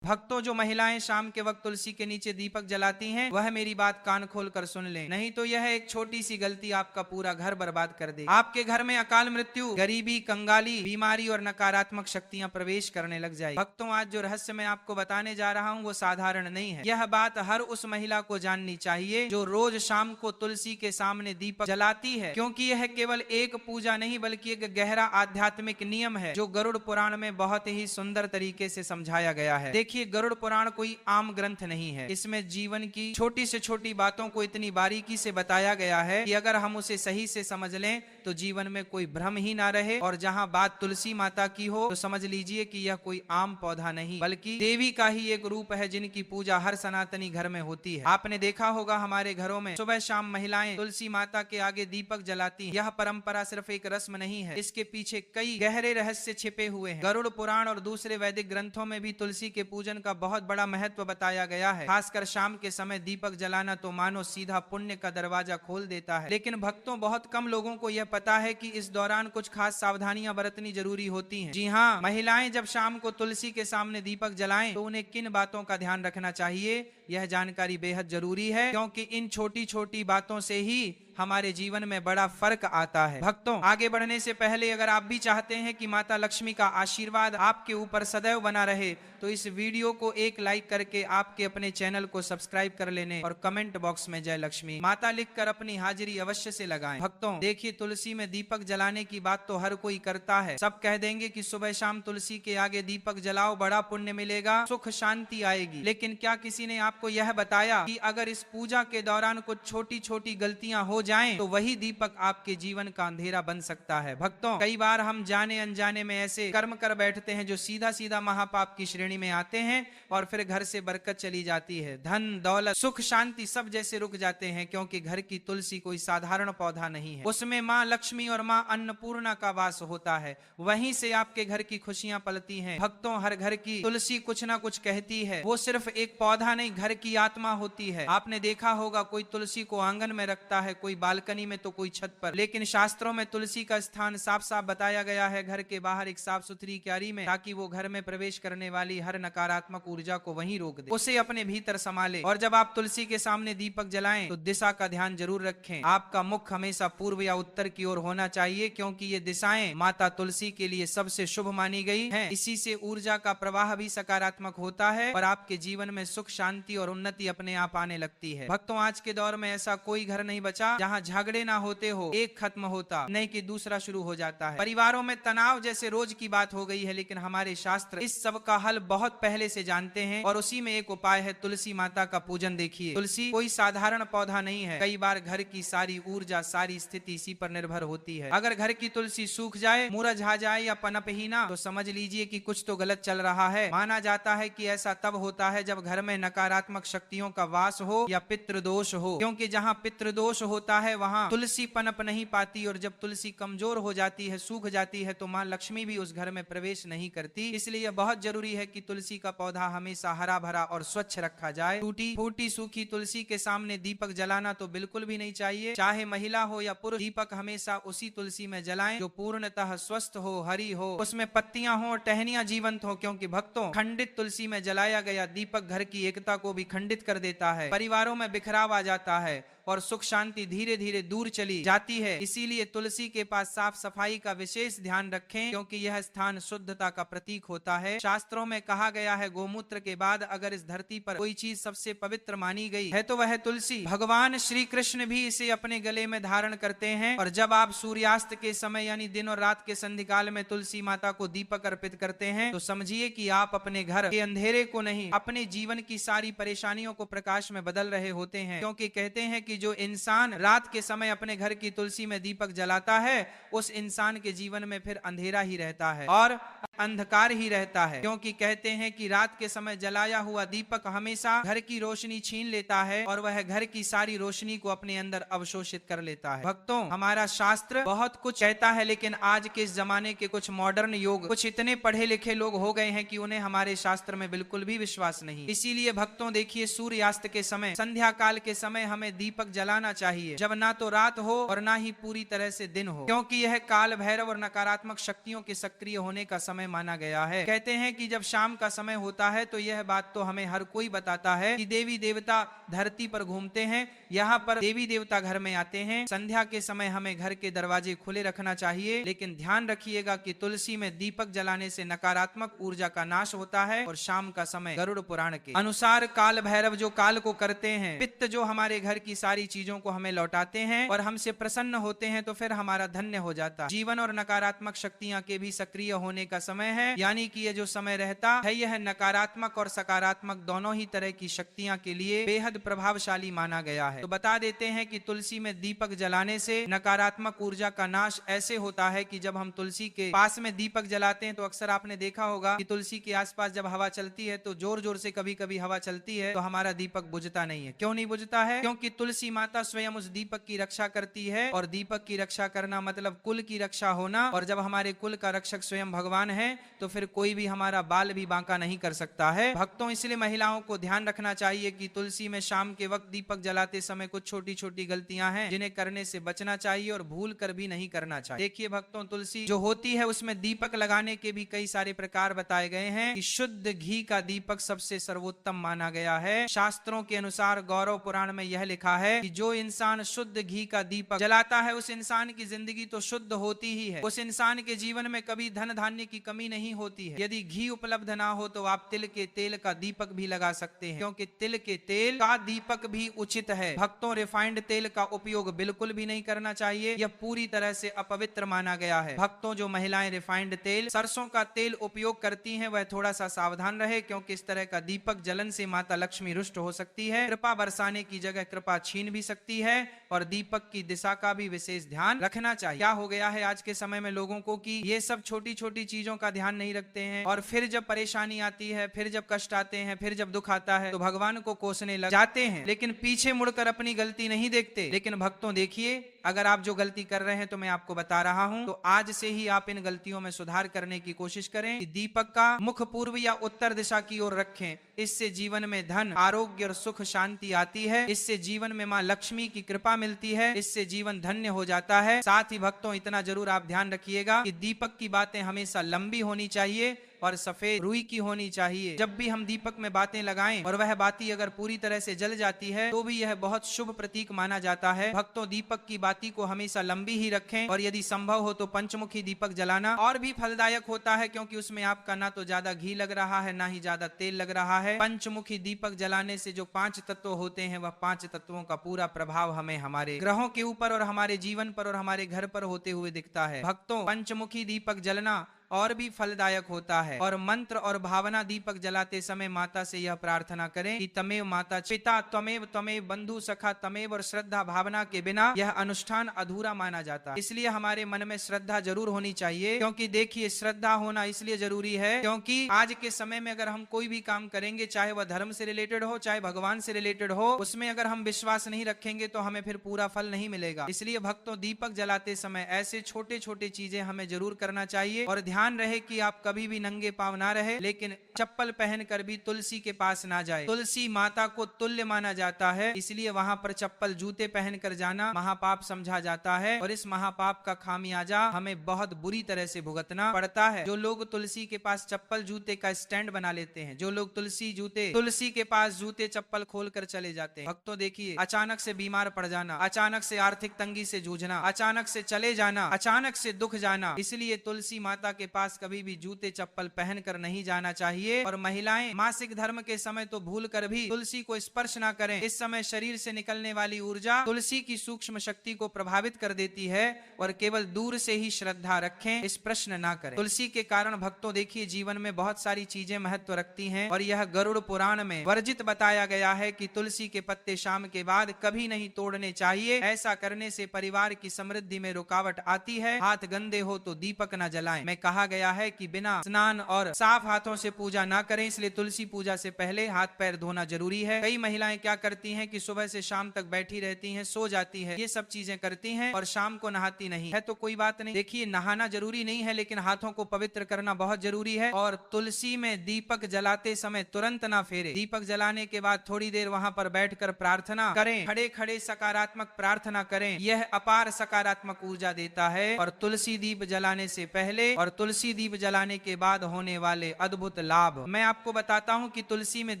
भक्तों, जो महिलाएं शाम के वक्त तुलसी के नीचे दीपक जलाती हैं, वह मेरी बात कान खोल कर सुन लें, नहीं तो यह एक छोटी सी गलती आपका पूरा घर बर्बाद कर दे। आपके घर में अकाल मृत्यु, गरीबी, कंगाली, बीमारी और नकारात्मक शक्तियां प्रवेश करने लग जाए। भक्तों, आज जो रहस्य मैं आपको बताने जा रहा हूं वो साधारण नहीं है। यह बात हर उस महिला को जाननी चाहिए जो रोज शाम को तुलसी के सामने दीपक जलाती है, क्योंकि यह केवल एक पूजा नहीं बल्कि एक गहरा आध्यात्मिक नियम है जो गरुड़ पुराण में बहुत ही सुंदर तरीके से समझाया गया है। देखिए, गरुड़ पुराण कोई आम ग्रंथ नहीं है। इसमें जीवन की छोटी से छोटी बातों को इतनी बारीकी से बताया गया है कि अगर हम उसे सही से समझ लें तो जीवन में कोई भ्रम ही ना रहे। और जहां बात तुलसी माता की हो तो समझ लीजिए कि यह कोई आम पौधा नहीं बल्कि देवी का ही एक रूप है जिनकी पूजा हर सनातनी घर में होती है। आपने देखा होगा हमारे घरों में सुबह शाम महिलाएं तुलसी माता के आगे दीपक जलाती हैं। यह परंपरा सिर्फ एक रस्म नहीं है, इसके पीछे कई गहरे रहस्य छिपे हुए हैं। गरुड़ पुराण और दूसरे वैदिक ग्रंथों में भी तुलसी के पूजन का बहुत बड़ा महत्व बताया गया है। खासकर शाम के समय दीपक जलाना तो मानो सीधा पुण्य का दरवाजा खोल देता है। लेकिन भक्तों, बहुत कम लोगों को यह पता है कि इस दौरान कुछ खास सावधानियां बरतनी जरूरी होती हैं। जी हाँ, महिलाएं जब शाम को तुलसी के सामने दीपक जलाएं तो उन्हें किन बातों का ध्यान रखना चाहिए, यह जानकारी बेहद जरूरी है, क्योंकि इन छोटी छोटी बातों से ही हमारे जीवन में बड़ा फर्क आता है। भक्तों, आगे बढ़ने से पहले अगर आप भी चाहते हैं कि माता लक्ष्मी का आशीर्वाद आपके ऊपर सदैव बना रहे तो इस वीडियो को एक लाइक करके आपके अपने चैनल को सब्सक्राइब कर लेने और कमेंट बॉक्स में जय लक्ष्मी माता लिखकर अपनी हाजिरी अवश्य से लगाएं। भक्तों, देखिए, तुलसी में दीपक जलाने की बात तो हर कोई करता है। सब कह देंगे कि सुबह शाम तुलसी के आगे दीपक जलाओ, बड़ा पुण्य मिलेगा, सुख शांति आएगी। लेकिन क्या किसी ने आपको यह बताया कि अगर इस पूजा के दौरान कुछ छोटी छोटी गलतियां हो जाएं तो वही दीपक आपके जीवन का अंधेरा बन सकता है। भक्तों, कई बार हम जाने अनजाने में ऐसे कर्म कर बैठते हैं जो सीधा सीधा महापाप की श्रेणी में आते हैं और फिर घर से बरकत चली जाती है, धन दौलत सुख शांति सब जैसे रुक जाते हैं, क्योंकि घर की तुलसी कोई साधारण पौधा नहीं है। उसमें माँ लक्ष्मी और माँ अन्नपूर्णा का वास होता है, वहीं से आपके घर की खुशियां पलती हैं। भक्तों, हर घर की तुलसी कुछ ना कुछ कहती है। वो सिर्फ एक पौधा नहीं, घर की आत्मा होती है। आपने देखा होगा कोई तुलसी को आंगन में रखता है, कोई बालकनी में तो कोई छत पर, लेकिन शास्त्रों में तुलसी का स्थान साफ साफ बताया गया है घर के बाहर एक साफ सुथरी क्यारी में, ताकि वो घर में प्रवेश करने वाली हर नकारात्मक ऊर्जा को वहीं रोक दे, उसे अपने भीतर संभाले। और जब आप तुलसी के सामने दीपक जलाएं तो दिशा का ध्यान जरूर रखें। आपका मुख हमेशा पूर्व या उत्तर की ओर होना चाहिए, क्योंकि ये दिशाएं माता तुलसी के लिए सबसे शुभ मानी गई हैं। इसी से ऊर्जा का प्रवाह भी सकारात्मक होता है और आपके जीवन में सुख शांति और उन्नति अपने आप आने लगती है। भक्तों, आज के दौर में ऐसा कोई घर नहीं बचा जहां झगड़े ना होते हो, एक खत्म होता नहीं कि दूसरा शुरू हो जाता है। परिवारों में तनाव जैसे रोज की बात हो गई है, लेकिन हमारे शास्त्र इस सब का हल बहुत पहले से जानते हैं और उसी में एक उपाय है तुलसी माता का पूजन। देखिए, तुलसी कोई साधारण पौधा नहीं है। कई बार घर की सारी ऊर्जा, सारी स्थिति इसी पर निर्भर होती है। अगर घर की तुलसी सूख जाए, मुरझा जाए या पनप ही ना, तो समझ लीजिए कि कुछ तो गलत चल रहा है। माना जाता है कि ऐसा तब होता है जब घर में नकारात्मक शक्तियों का वास हो या पितृदोष हो, क्योंकि जहां पितृदोष होता है वहां तुलसी पनप नहीं पाती, और जब तुलसी कमजोर हो जाती है, सूख जाती है, तो मां लक्ष्मी भी उस घर में प्रवेश नहीं करती। इसलिए बहुत जरूरी है कि तुलसी का पौधा हमेशा हरा भरा और स्वच्छ रखा जाए। टूटी फूटी सूखी तुलसी के सामने दीपक जलाना तो बिल्कुल भी नहीं चाहिए। चाहे महिला हो या पुरुष, दीपक हमेशा उसी तुलसी में जलाएं जो पूर्णतः स्वस्थ हो, हरी हो, उसमें पत्तियां हो, टहनियां जीवंत हो, क्योंकि भक्तों, खंडित तुलसी में जलाया गया दीपक घर की एकता को भी खंडित कर देता है, परिवारों में बिखराव आ जाता है और सुख शांति धीरे धीरे दूर चली जाती है। इसीलिए तुलसी के पास साफ सफाई का विशेष ध्यान रखें, क्योंकि यह स्थान शुद्धता का प्रतीक होता है। शास्त्रों में कहा गया है, गोमूत्र के बाद अगर इस धरती पर कोई चीज सबसे पवित्र मानी गई है तो वह तुलसी। भगवान श्री कृष्ण भी इसे अपने गले में धारण करते हैं, और जब आप सूर्यास्त के समय यानी दिन और रात के संधिकाल में तुलसी माता को दीपक अर्पित करते हैं तो समझिए कि आप अपने घर के अंधेरे को नहीं, अपने जीवन की सारी परेशानियों को प्रकाश में बदल रहे होते हैं। क्योंकि कहते हैं कि जो इंसान रात के समय अपने घर की तुलसी में दीपक जलाता है, उस इंसान के जीवन में फिर अंधेरा ही रहता है और अंधकार ही रहता है, क्योंकि कहते हैं कि रात के समय जलाया हुआ दीपक हमेशा घर की रोशनी छीन लेता है और वह घर की सारी रोशनी को अपने अंदर अवशोषित कर लेता है। भक्तों, हमारा शास्त्र बहुत कुछ कहता है, लेकिन आज के इस जमाने के कुछ मॉडर्न योग, कुछ इतने पढ़े लिखे लोग हो गए हैं कि उन्हें हमारे शास्त्र में बिल्कुल भी विश्वास नहीं। इसीलिए भक्तों, देखिए, सूर्यास्त के समय, संध्या काल के समय हमें दीपक जलाना चाहिए, जब ना तो रात हो और ना ही पूरी तरह से दिन हो, क्योंकि यह काल भैरव और नकारात्मक शक्तियों के सक्रिय होने का समय माना गया है। कहते हैं कि जब शाम का समय होता है तो यह बात तो हमें हर कोई बताता है कि देवी देवता धरती पर घूमते हैं, यहाँ पर देवी देवता घर में आते हैं। संध्या के समय हमें घर के दरवाजे खुले रखना चाहिए, लेकिन ध्यान रखिएगा कि तुलसी में दीपक जलाने से नकारात्मक ऊर्जा का नाश होता है। और शाम का समय गरुड़ पुराण के अनुसार काल भैरव जो काल को करते हैं, पित्त जो हमारे घर की सारी चीजों को हमें लौटाते हैं और हमसे प्रसन्न होते हैं, तो फिर हमारा धन्य हो जाता है। जीवन और नकारात्मक शक्तियां के भी सक्रिय होने का समय है, यानी कि ये जो समय रहता है यह नकारात्मक और सकारात्मक दोनों ही तरह की शक्तियां के लिए बेहद प्रभावशाली माना गया है। तो बता देते हैं कि तुलसी में दीपक जलाने से नकारात्मक ऊर्जा का नाश ऐसे होता है कि जब हम तुलसी के पास में दीपक जलाते हैं तो अक्सर आपने देखा होगा कि तुलसी के आसपास जब हवा चलती है तो जोर जोर से कभी कभी हवा चलती है तो हमारा दीपक बुझता नहीं है। क्यों नहीं बुझता है? क्योंकि तुलसी माता स्वयं उस दीपक की रक्षा करती है, और दीपक की रक्षा करना मतलब कुल की रक्षा होना। और जब हमारे कुल का रक्षक स्वयं भगवान है तो फिर कोई भी हमारा बाल भी बांका नहीं कर सकता है। भक्तों, इसलिए महिलाओं को ध्यान रखना चाहिए कि तुलसी में शाम के वक्त दीपक जलाते समय कुछ छोटी छोटी गलतियां हैं जिन्हें करने से बचना चाहिए और भूल कर भी नहीं करना चाहिए। देखिए भक्तों, तुलसी जो होती है उसमें दीपक लगाने के भी कई सारे प्रकार बताए गए हैं कि शुद्ध घी का दीपक सबसे सर्वोत्तम माना गया है। शास्त्रों के अनुसार गौरव पुराण में यह लिखा है कि जो इंसान शुद्ध घी का दीपक जलाता है उस इंसान की जिंदगी तो शुद्ध होती ही है, उस इंसान के जीवन में कभी धन धान्य की कमी नहीं होती है। यदि घी उपलब्ध ना हो तो आप तिल के तेल का दीपक भी लगा सकते हैं, क्योंकि तिल के तेल का दीपक भी उचित है। भक्तों, रिफाइंड तेल का उपयोग बिल्कुल भी नहीं करना चाहिए, यह पूरी तरह से अपवित्र माना गया है। भक्तों, जो महिलाएं रिफाइंड तेल, सरसों का तेल उपयोग करती हैं वह थोड़ा सा सावधान रहे, क्योंकि इस तरह का दीपक जलन से माता लक्ष्मी रुष्ट हो सकती है, कृपा बरसाने की जगह कृपा छीन भी सकती है, और दीपक की दिशा का भी विशेष ध्यान रखना चाहिए। क्या हो गया है आज के समय में लोगों को कि ये सब छोटी छोटी चीजों का ध्यान नहीं रखते हैं, और फिर जब परेशानी आती है, फिर जब कष्ट आते हैं, फिर जब दुख आता है तो भगवान को कोसने लग जाते हैं, लेकिन पीछे मुड़कर अपनी गलती नहीं देखते। लेकिन भक्तों देखिए, अगर आप जो गलती कर रहे हैं तो मैं आपको बता रहा हूं, तो आज से ही आप इन गलतियों में सुधार करने की कोशिश करें कि दीपक का मुख पूर्व या उत्तर दिशा की ओर रखें। इससे जीवन में धन, आरोग्य और सुख शांति आती है, इससे जीवन में मां लक्ष्मी की कृपा मिलती है, इससे जीवन धन्य हो जाता है। साथ ही भक्तों, इतना जरूर आप ध्यान रखिएगा कि दीपक की बातें हमेशा लंबी होनी चाहिए और सफेद रुई की होनी चाहिए। जब भी हम दीपक में बातें लगाएं और वह बाती अगर पूरी तरह से जल जाती है तो भी यह बहुत शुभ प्रतीक माना जाता है। भक्तों, दीपक की बाती को हमेशा लंबी ही रखें, और यदि संभव हो तो पंचमुखी दीपक जलाना और भी फलदायक होता है, क्योंकि उसमें आपका ना तो ज्यादा घी लग रहा है, ना ही ज्यादा तेल लग रहा है। पंचमुखी दीपक जलाने से जो 5 तत्व होते हैं वह 5 तत्वों का पूरा प्रभाव हमें हमारे ग्रहों के ऊपर और हमारे जीवन पर और हमारे घर पर होते हुए दिखता है। भक्तों, पंचमुखी दीपक जलना और भी फलदायक होता है। और मंत्र और भावना दीपक जलाते समय माता से यह प्रार्थना करें कि तमेव माता पिता तमेव तमेव बंधु सखा तमेव, और श्रद्धा भावना के बिना यह अनुष्ठान अधूरा माना जाता है। इसलिए हमारे मन में श्रद्धा जरूर होनी चाहिए, क्योंकि देखिए श्रद्धा होना इसलिए जरूरी है क्योंकि आज के समय में अगर हम कोई भी काम करेंगे, चाहे वह धर्म से रिलेटेड हो चाहे भगवान से रिलेटेड हो, उसमें अगर हम विश्वास नहीं रखेंगे तो हमें फिर पूरा फल नहीं मिलेगा। इसलिए भक्तों, दीपक जलाते समय ऐसे छोटे छोटे चीजें हमें जरूर करना चाहिए, और ध्यान रहे कि आप कभी भी नंगे पांव ना रहे, लेकिन चप्पल पहनकर भी तुलसी के पास ना जाए। तुलसी माता को तुल्य माना जाता है, इसलिए वहां पर चप्पल जूते पहनकर जाना महापाप समझा जाता है, और इस महापाप का खामियाजा हमें बहुत बुरी तरह से भुगतना पड़ता है। जो लोग तुलसी के पास चप्पल जूते का स्टैंड बना लेते हैं, जो लोग तुलसी के पास जूते चप्पल खोलकर चले जाते हैं, भक्तों देखिए, अचानक से बीमार पड़ जाना, अचानक से आर्थिक तंगी से जूझना, अचानक से चले जाना, अचानक से दुख जाना। इसलिए तुलसी माता के पास कभी भी जूते चप्पल पहनकर नहीं जाना चाहिए। और महिलाएं मासिक धर्म के समय तो भूल कर भी तुलसी को स्पर्श ना करें। इस समय शरीर से निकलने वाली ऊर्जा तुलसी की सूक्ष्म शक्ति को प्रभावित कर देती है, और केवल दूर से ही श्रद्धा रखें, इस प्रश्न ना करें। तुलसी के कारण भक्तों देखिए, जीवन में बहुत सारी चीजें महत्व रखती हैं, और यह गरुड़ पुराण में वर्जित बताया गया है कि तुलसी के पत्ते शाम के बाद कभी नहीं तोड़ने चाहिए। ऐसा करने से परिवार की समृद्धि में रुकावट आती है। हाथ गंदे हो तो दीपक न जलाएं। में कहा गया है कि बिना स्नान और साफ हाथों से पूजा ना करें, इसलिए तुलसी पूजा से पहले हाथ पैर धोना जरूरी है। कई महिलाएं क्या करती हैं कि सुबह से शाम तक बैठी रहती हैं, सो जाती है, ये सब चीजें करती हैं और शाम को नहाती नहीं है। तो कोई बात नहीं, देखिए नहाना जरूरी नहीं है, लेकिन हाथों को पवित्र करना बहुत जरूरी है। और तुलसी में दीपक जलाते समय तुरंत ना फेरे। दीपक जलाने के बाद थोड़ी देर वहां पर बैठकर प्रार्थना करें, खड़े खड़े सकारात्मक प्रार्थना करें, यह अपार सकारात्मक ऊर्जा देता है। और तुलसी दीप जलाने से पहले और तुलसी दीप जलाने के बाद होने वाले अद्भुत लाभ। मैं आपको बताता हूँ कि तुलसी में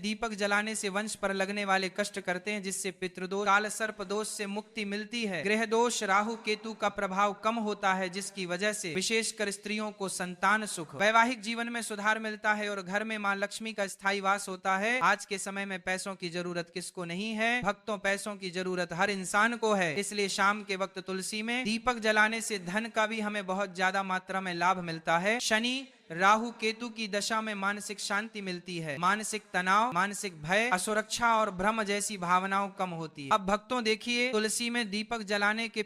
दीपक जलाने से वंश पर लगने वाले कष्ट करते हैं, जिससे पितृदोष, काल सर्प दोष से मुक्ति मिलती है। ग्रह दोष, राहु केतु का प्रभाव कम होता है, जिसकी वजह से विशेषकर स्त्रियों को संतान सुख, वैवाहिक जीवन में सुधार मिलता है और घर में मां लक्ष्मी का स्थायी वास होता है। आज के समय में पैसों की जरूरत किसको नहीं है? भक्तों, पैसों की जरूरत हर इंसान को है। इसलिए शाम के वक्त तुलसी में दीपक जलाने से धन का भी हमें बहुत ज्यादा मात्रा में लाभ मिलता है। शनि, राहु केतु की दशा में मानसिक शांति मिलती है। मानसिक तनाव, मानसिक भय, असुरक्षा और भ्रम जैसी भावनाओं कम होती है। अब भक्तों देखिए, तुलसी में दीपक जलाने के